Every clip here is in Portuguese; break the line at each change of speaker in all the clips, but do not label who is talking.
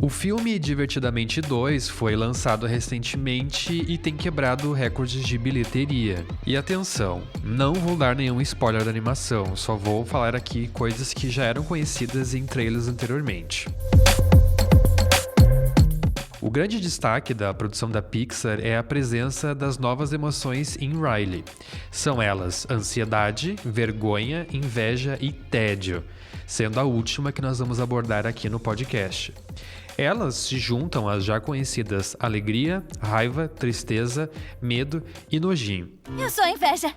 O filme Divertidamente 2 foi lançado recentemente e tem quebrado recordes de bilheteria. E atenção, não vou dar nenhum spoiler da animação, só vou falar aqui coisas que já eram conhecidas em trailers anteriormente. O grande destaque da produção da Pixar é a presença das novas emoções em Riley. São elas ansiedade, vergonha, inveja e tédio, sendo a última que nós vamos abordar aqui no podcast. Elas se juntam às já conhecidas alegria, raiva, tristeza, medo e nojinho.
Eu sou a inveja.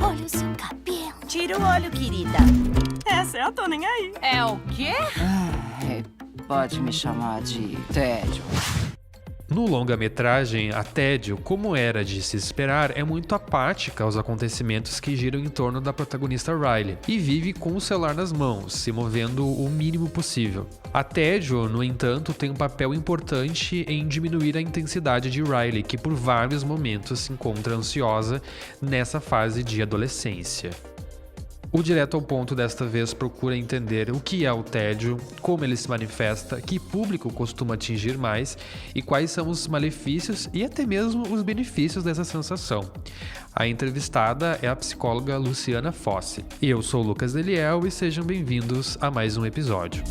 Olha o seu cabelo.
Tira o olho, querida. Essa é a Tô Nem Aí.
É o quê?
Pode me chamar de tédio.
No longa-metragem, a Tédio, como era de se esperar, é muito apática aos acontecimentos que giram em torno da protagonista Riley e vive com o celular nas mãos, se movendo o mínimo possível. A Tédio, no entanto, tem um papel importante em diminuir a intensidade de Riley, que por vários momentos se encontra ansiosa nessa fase de adolescência. O Direto ao Ponto desta vez procura entender o que é o tédio, como ele se manifesta, que público costuma atingir mais e quais são os malefícios e até mesmo os benefícios dessa sensação. A entrevistada é a psicóloga Luciana Fossi. Eu sou o Lucas Deliel e sejam bem-vindos a mais um episódio.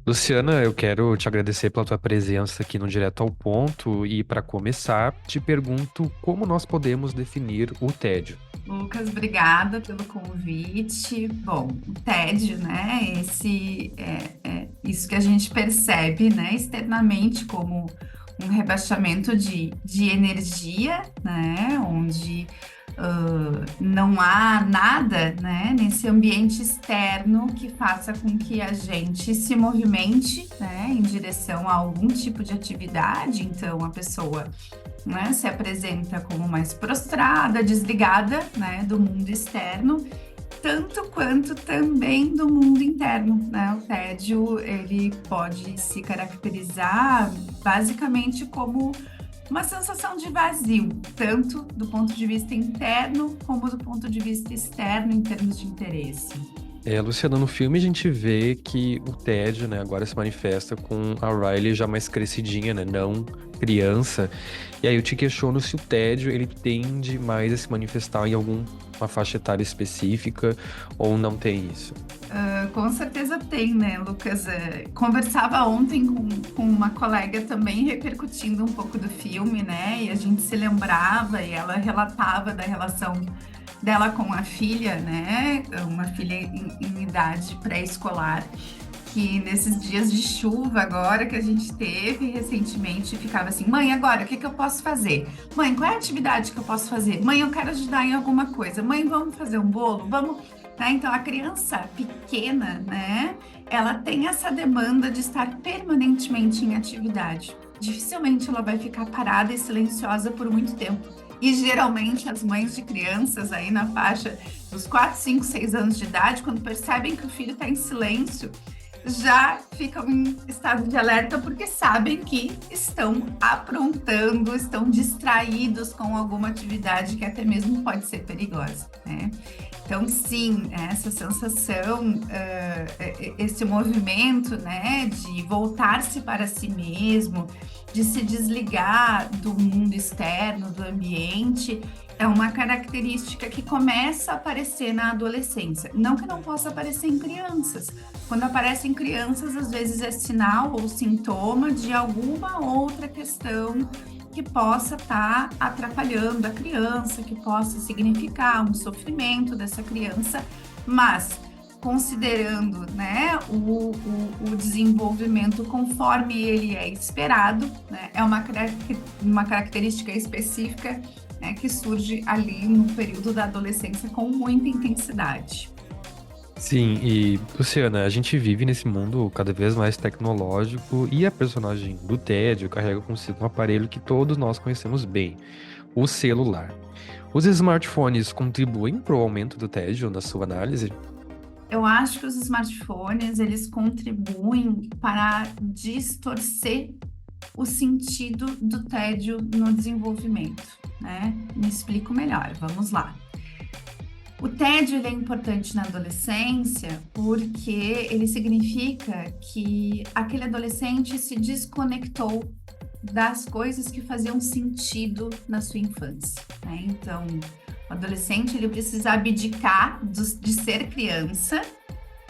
Luciana, eu quero te agradecer pela tua presença aqui no Direto ao Ponto e, para começar, te pergunto como nós podemos definir o tédio.
Lucas, obrigada pelo convite. Bom, o tédio, né? Isso que a gente percebe, né, externamente como um rebaixamento de energia, né? Onde não há nada, né, nesse ambiente externo que faça com que a gente se movimente, né, em direção a algum tipo de atividade. Então, a pessoa, né, se apresenta como mais prostrada, desligada, né, do mundo externo, tanto quanto também do mundo interno, né? O tédio, ele pode se caracterizar basicamente como uma sensação de vazio, tanto do ponto de vista interno como do ponto de vista externo em termos de interesse.
Luciana, no filme a gente vê que o tédio, né, agora se manifesta com a Riley já mais crescidinha, né, não criança. E aí eu te questiono se o tédio ele tende mais a se manifestar em alguma faixa etária específica ou não tem isso.
Com certeza tem, né, Lucas? Conversava ontem com uma colega também repercutindo um pouco do filme, né? E a gente se lembrava e ela relatava da relação dela com a filha, né? Uma filha em idade pré-escolar, que nesses dias de chuva agora que a gente teve recentemente, ficava assim: mãe, agora o que eu posso fazer? Mãe, qual é a atividade que eu posso fazer? Mãe, eu quero ajudar em alguma coisa. Mãe, vamos fazer um bolo? Vamos... Né? Então, a criança pequena, né, ela tem essa demanda de estar permanentemente em atividade. Dificilmente ela vai ficar parada e silenciosa por muito tempo. E, geralmente, as mães de crianças aí na faixa dos 4, 5, 6 anos de idade, quando percebem que o filho está em silêncio, já ficam em estado de alerta porque sabem que estão aprontando, estão distraídos com alguma atividade que até mesmo pode ser perigosa, né? Então, sim, essa sensação, esse movimento, né, de voltar-se para si mesmo, de se desligar do mundo externo, do ambiente, é uma característica que começa a aparecer na adolescência. Não que não possa aparecer em crianças. Quando aparece em crianças, às vezes é sinal ou sintoma de alguma outra questão que possa estar atrapalhando a criança, que possa significar um sofrimento dessa criança, mas considerando, né, o desenvolvimento conforme ele é esperado, né, é uma característica específica, né, que surge ali no período da adolescência com muita intensidade.
Sim, e Luciana, a gente vive nesse mundo cada vez mais tecnológico e a personagem do tédio carrega consigo um aparelho que todos nós conhecemos bem, o celular. Os smartphones contribuem para o aumento do tédio na sua análise?
Eu acho que os smartphones, eles contribuem para distorcer o sentido do tédio no desenvolvimento, né? Me explico melhor, vamos lá. O tédio ele é importante na adolescência porque ele significa que aquele adolescente se desconectou das coisas que faziam sentido na sua infância, né? Então, o adolescente ele precisa abdicar de ser criança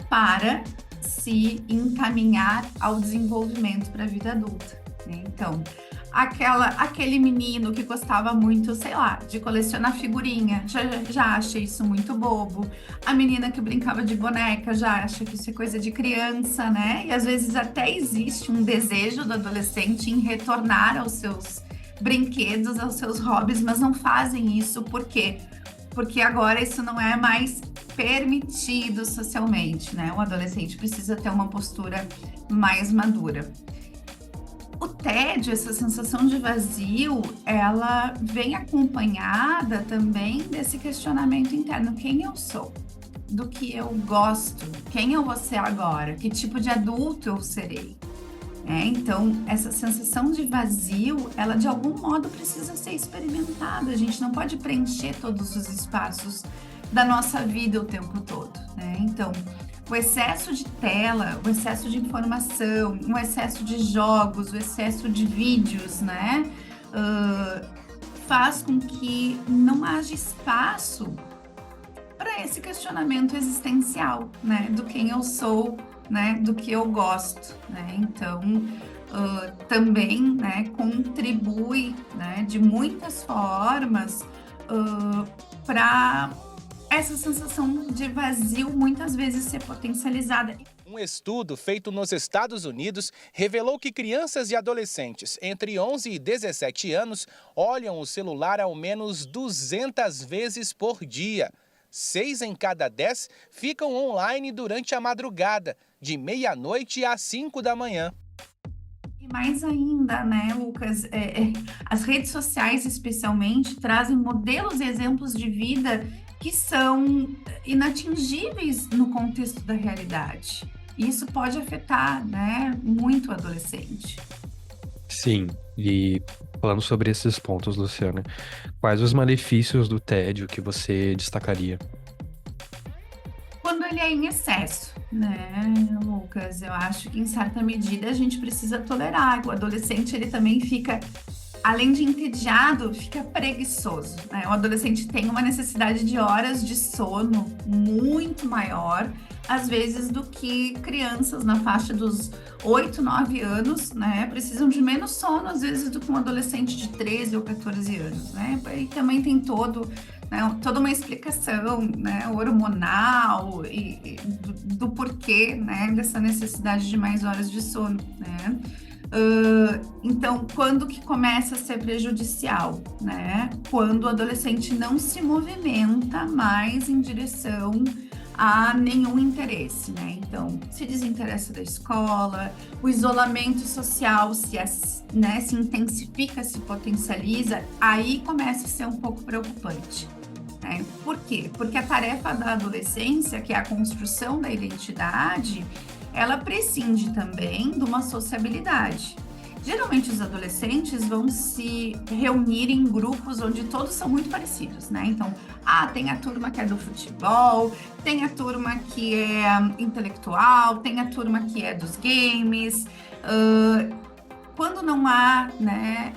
para se encaminhar ao desenvolvimento para a vida adulta, né? Então, aquele menino que gostava muito, sei lá, de colecionar figurinha, já acha isso muito bobo. A menina que brincava de boneca já acha que isso é coisa de criança, né? E às vezes até existe um desejo do adolescente em retornar aos seus brinquedos, aos seus hobbies, mas não fazem isso. Por quê? Porque agora isso não é mais permitido socialmente, né? O adolescente precisa ter uma postura mais madura. O tédio, essa sensação de vazio, ela vem acompanhada também desse questionamento interno. Quem eu sou? Do que eu gosto? Quem eu vou ser agora? Que tipo de adulto eu serei? Então, essa sensação de vazio, ela de algum modo precisa ser experimentada. A gente não pode preencher todos os espaços da nossa vida o tempo todo, né? Então, o excesso de tela, o excesso de informação, o excesso de jogos, o excesso de vídeos, né? Faz com que não haja espaço para esse questionamento existencial, né? Do quem eu sou, né? Do que eu gosto, né? Então, também, né? Contribui, né? De muitas formas para essa sensação de vazio muitas vezes ser potencializada.
Um estudo feito nos Estados Unidos revelou que crianças e adolescentes entre 11 e 17 anos olham o celular ao menos 200 vezes por dia. 6 em cada 10 ficam online durante a madrugada, de meia-noite às 5 da manhã.
E mais ainda, né, Lucas, as redes sociais especialmente trazem modelos e exemplos de vida que são inatingíveis no contexto da realidade. E isso pode afetar, né, muito o adolescente.
Sim, e falando sobre esses pontos, Luciana, quais os malefícios do tédio que você destacaria?
Quando ele é em excesso, né, Lucas? Eu acho que em certa medida a gente precisa tolerar. O adolescente, ele também fica, além de entediado, fica preguiçoso, né? O adolescente tem uma necessidade de horas de sono muito maior, às vezes, do que crianças na faixa dos 8, 9 anos, né? Precisam de menos sono, às vezes, do que um adolescente de 13 ou 14 anos, né? E também tem toda uma explicação, né, hormonal e do porquê, né, dessa necessidade de mais horas de sono, né? Então, quando que começa a ser prejudicial, né? Quando o adolescente não se movimenta mais em direção a nenhum interesse, né? Então, se desinteressa da escola, o isolamento social se intensifica, se potencializa, aí começa a ser um pouco preocupante, né? Por quê? Porque a tarefa da adolescência, que é a construção da identidade, ela prescinde também de uma sociabilidade. Geralmente os adolescentes vão se reunir em grupos onde todos são muito parecidos, né? Então, tem a turma que é do futebol, tem a turma que é intelectual, tem a turma que é dos games. Quando não há, né,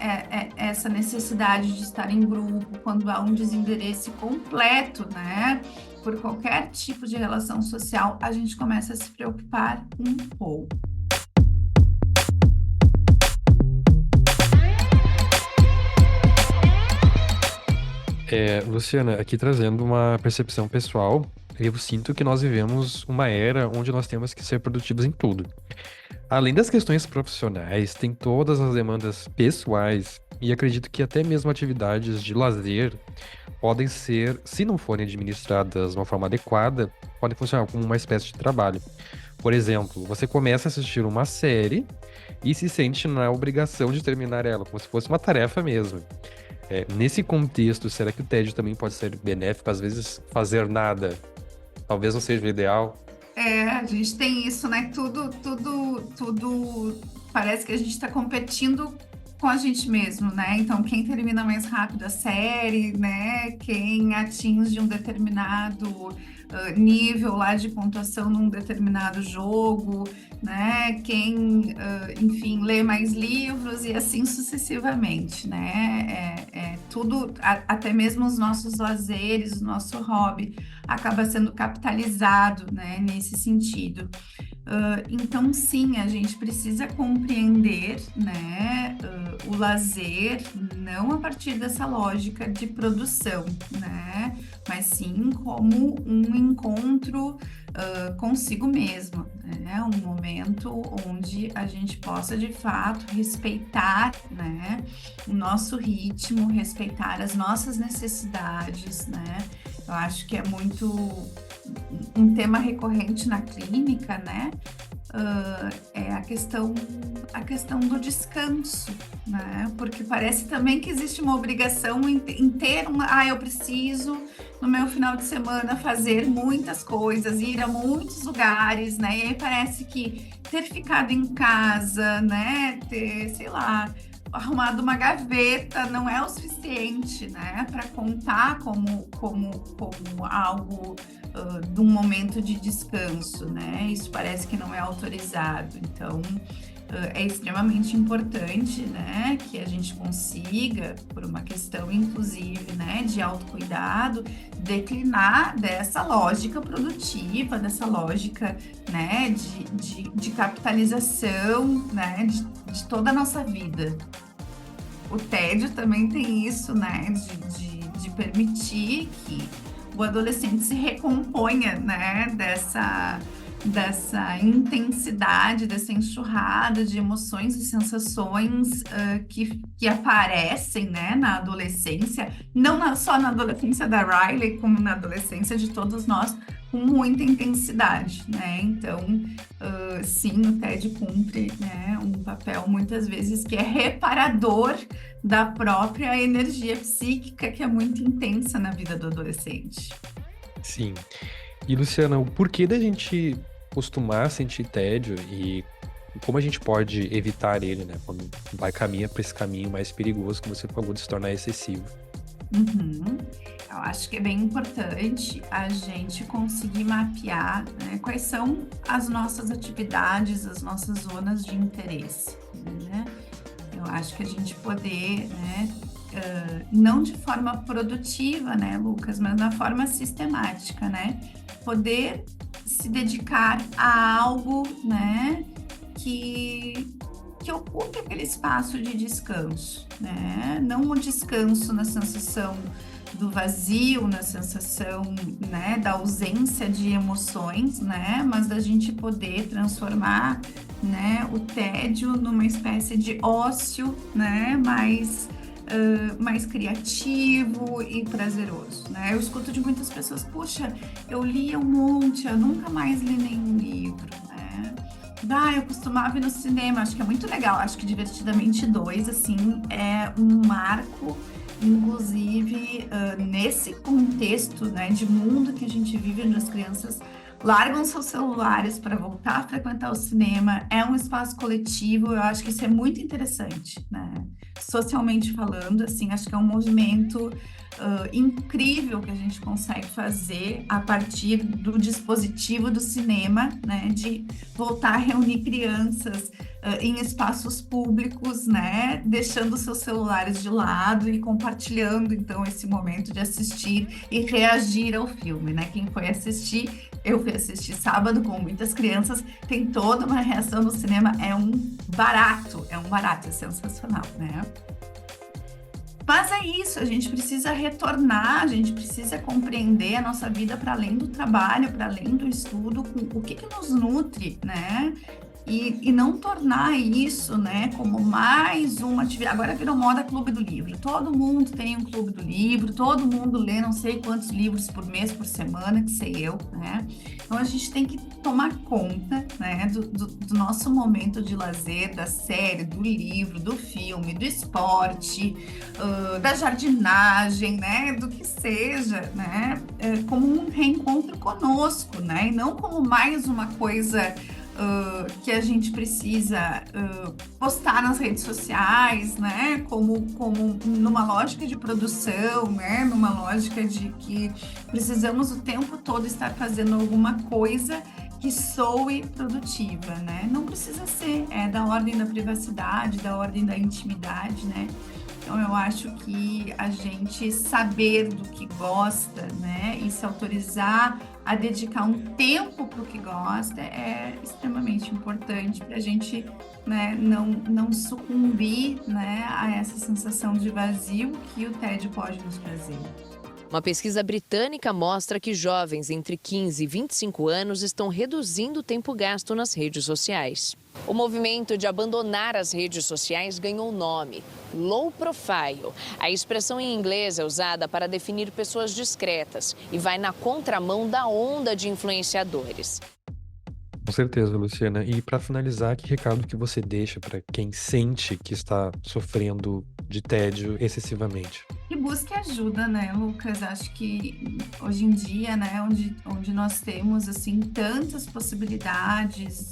essa necessidade de estar em grupo, quando há um desinteresse completo, né, por qualquer tipo de relação social, a gente começa a se preocupar um pouco.
Luciana, aqui trazendo uma percepção pessoal, eu sinto que nós vivemos uma era onde nós temos que ser produtivos em tudo. Além das questões profissionais, tem todas as demandas pessoais e acredito que até mesmo atividades de lazer podem ser, se não forem administradas de uma forma adequada, podem funcionar como uma espécie de trabalho. Por exemplo, você começa a assistir uma série e se sente na obrigação de terminar ela, como se fosse uma tarefa mesmo. Nesse contexto, será que o tédio também pode ser benéfico? Às vezes, fazer nada talvez não seja o ideal.
A gente tem isso, né? Tudo parece que a gente está competindo com a gente mesmo, né? Então, quem termina mais rápido a série, né? Quem atinge um determinado nível lá de pontuação num determinado jogo, né? Quem, enfim, lê mais livros e assim sucessivamente, né? Tudo, até mesmo os nossos lazeres, o nosso hobby, acaba sendo capitalizado, né? Nesse sentido. Então, sim, a gente precisa compreender, né, o lazer não a partir dessa lógica de produção, né, mas sim como um encontro consigo mesmo, né, um momento onde a gente possa, de fato, respeitar, né, o nosso ritmo, respeitar as nossas necessidades, né. Eu acho que é muito um tema recorrente na clínica, né? É a questão do descanso, né? Porque parece também que existe uma obrigação em ter eu preciso no meu final de semana fazer muitas coisas, ir a muitos lugares, né? E aí parece que ter ficado em casa, né? Ter, sei lá, arrumado uma gaveta não é o suficiente, né, para contar como algo de um momento de descanso, né? Isso parece que não é autorizado. Então, é extremamente importante, né, que a gente consiga, por uma questão, inclusive, né, de autocuidado, declinar dessa lógica produtiva, dessa lógica, né, de capitalização, né, de toda a nossa vida. O tédio também tem isso, né, de permitir que o adolescente se recomponha, né, dessa intensidade, dessa enxurrada de emoções e sensações que aparecem, né, na adolescência, não só na adolescência da Riley, como na adolescência de todos nós, com muita intensidade, né? Então, sim, o TED cumpre, né, um papel muitas vezes que é reparador da própria energia psíquica, que é muito intensa na vida do adolescente.
Sim. E, Luciana, o porquê da gente costumar sentir tédio e como a gente pode evitar ele, né? Quando caminha para esse caminho mais perigoso que você falou de se tornar excessivo.
Eu acho que é bem importante a gente conseguir mapear, né, quais são as nossas atividades, as nossas zonas de interesse, né? Eu acho que a gente poder, né, não de forma produtiva, né, Lucas, mas na forma sistemática, né? Poder se dedicar a algo, né, que ocupe aquele espaço de descanso, né? Não o descanso na sensação do vazio, na sensação, né, da ausência de emoções, né? Mas da gente poder transformar, né, o tédio numa espécie de ócio, né, mais criativo e prazeroso, né? Eu escuto de muitas pessoas, puxa, eu lia um monte, eu nunca mais li nenhum livro, né? Eu costumava ir no cinema, acho que é muito legal, acho que Divertidamente 2, assim, é um marco, inclusive, nesse contexto, né, de mundo que a gente vive, onde as crianças largam seus celulares para voltar a frequentar o cinema, é um espaço coletivo, eu acho que isso é muito interessante, né? Socialmente falando, assim, acho que é um movimento incrível que a gente consegue fazer a partir do dispositivo do cinema, né, de voltar a reunir crianças em espaços públicos, né, deixando seus celulares de lado e compartilhando, então, esse momento de assistir e reagir ao filme, né? Quem foi assistir, eu fui assistir sábado com muitas crianças, tem toda uma reação no cinema, é um barato, é sensacional, né? Mas é isso, a gente precisa retornar, a gente precisa compreender a nossa vida para além do trabalho, para além do estudo, o que nos nutre, né? E não tornar isso, né, como mais uma atividade. Agora virou moda clube do livro. Todo mundo tem um clube do livro, todo mundo lê não sei quantos livros por mês, por semana, que sei eu, né? Então a gente tem que tomar conta, né, do nosso momento de lazer, da série, do livro, do filme, do esporte, da jardinagem, né, do que seja, né, como um reencontro conosco, né, e não como mais uma coisa que a gente precisa postar nas redes sociais, né? Como numa lógica de produção, né? Numa lógica de que precisamos o tempo todo estar fazendo alguma coisa que soe produtiva, né? Não precisa ser, é da ordem da privacidade, da ordem da intimidade, né? Então, eu acho que a gente saber do que gosta, né, e se autorizar a dedicar um tempo para o que gosta é extremamente importante para a gente, né, não sucumbir, né, a essa sensação de vazio que o tédio pode nos trazer.
Uma pesquisa britânica mostra que jovens entre 15 e 25 anos estão reduzindo o tempo gasto nas redes sociais. O movimento de abandonar as redes sociais ganhou nome, low profile. A expressão em inglês é usada para definir pessoas discretas e vai na contramão da onda de influenciadores.
Com certeza, Luciana. E para finalizar, que recado que você deixa para quem sente que está sofrendo de tédio excessivamente?
E busque ajuda, né, Lucas? Acho que hoje em dia, né, onde nós temos assim tantas possibilidades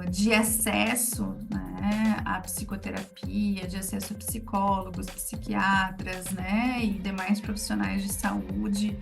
de acesso, né, à psicoterapia, de acesso a psicólogos, psiquiatras, né, e demais profissionais de saúde,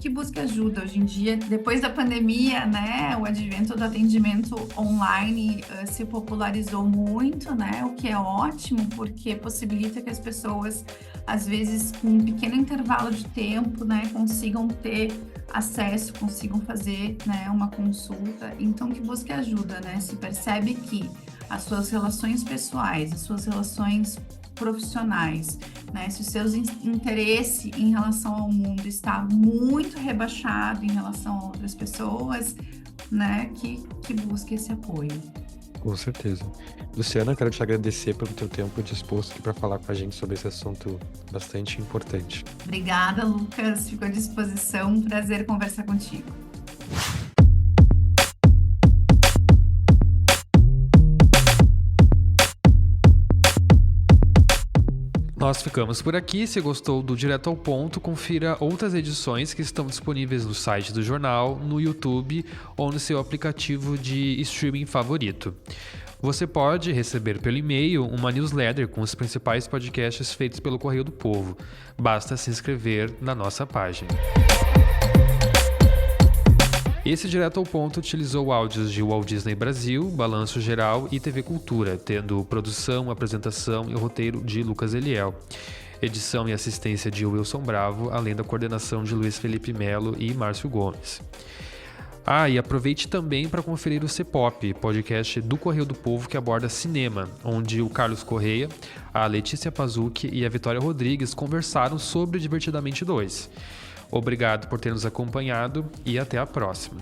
que busque ajuda. Hoje em dia, depois da pandemia, né, o advento do atendimento online se popularizou muito, né, o que é ótimo, porque possibilita que as pessoas, às vezes, com um pequeno intervalo de tempo, né, consigam ter acesso, consigam fazer, né, uma consulta. Então, que busque ajuda, né? Se percebe que as suas relações pessoais, as suas relações profissionais, né, se os seus interesses em relação ao mundo está muito rebaixado em relação a outras pessoas, né, que busque esse apoio.
Com certeza. Luciana, quero te agradecer pelo teu tempo disposto aqui para falar com a gente sobre esse assunto bastante importante.
Obrigada, Lucas. Fico à disposição. Um prazer conversar contigo.
Nós ficamos por aqui. Se gostou do Direto ao Ponto, confira outras edições que estão disponíveis no site do jornal, no YouTube ou no seu aplicativo de streaming favorito. Você pode receber pelo e-mail uma newsletter com os principais podcasts feitos pelo Correio do Povo. Basta se inscrever na nossa página. Esse Direto ao Ponto utilizou áudios de Walt Disney Brasil, Balanço Geral e TV Cultura, tendo produção, apresentação e roteiro de Lucas Eliel. Edição e assistência de Wilson Bravo, além da coordenação de Luiz Felipe Melo e Márcio Gomes. E aproveite também para conferir o C-Pop, podcast do Correio do Povo que aborda cinema, onde o Carlos Correia, a Letícia Pazucchi e a Vitória Rodrigues conversaram sobre Divertidamente 2. Obrigado por ter nos acompanhado e até a próxima.